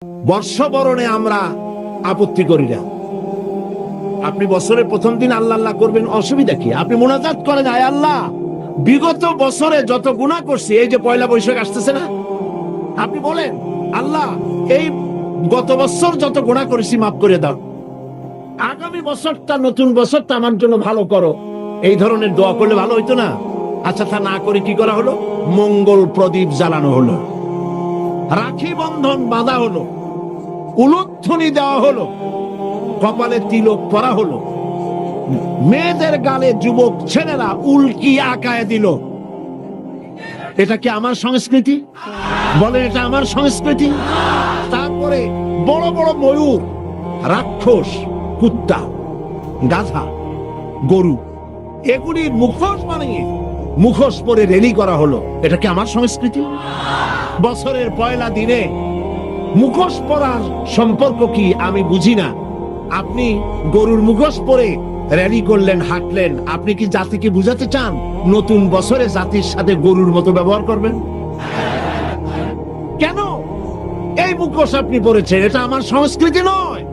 বর্ষবরণে আমরা আপত্তি করি না। আপনি বছরের প্রথম দিন আল্লাহ আল্লাহ করবেন, অসুবিধা কি? আপনি মুনাজাত করেন, আয় আল্লাহ, বিগত বছরে যত গুনাহ করছি, এই যে পয়লা বৈশাখ আসতেছে না, আপনি বলেন আল্লাহ এই গত বছর যত গুনাহ করেছি মাফ করে দাও, আগামী বছরটা নতুন বছরটা আমার জন্য ভালো করো। এই ধরনের দোয়া করলে ভালো হইতো না? আচ্ছা, তা না করে কি করা হলো? মঙ্গল প্রদীপ জ্বালানো হলো, রাখি বন্ধন বাঁধা হলো, উলুধ্বনি দেওয়া হলো, কপালে তিলক পরা হলো, মেয়েদের গালে যুবক ছেলেরা উল্কি আঁকায় দিল। এটা কি আমার সংস্কৃতি? বলেন, এটা আমার সংস্কৃতি? তারপরে বড় বড় ময়ূর, রাক্ষস, কুত্তা, গাধা, গরু, এগুলির মুখোশ বানিয়ে মুখোশ পরে রেলি করা হলো। এটা কি আমার সংস্কৃতি? বছরের পয়লা দিনে মুখোশ পরার সম্পর্ক কি আমি বুঝি না। আপনি গরুর মুখোশ পরে র্যালি করলেন, হাঁটলেন, আপনি কি জাতিকে বুঝাতে চান নতুন বছরে জাতির সাথে গরুর মতো ব্যবহার করবেন? কেন এই মুখোশ আপনি পরেছেন? এটা আমার সংস্কৃতি নয়।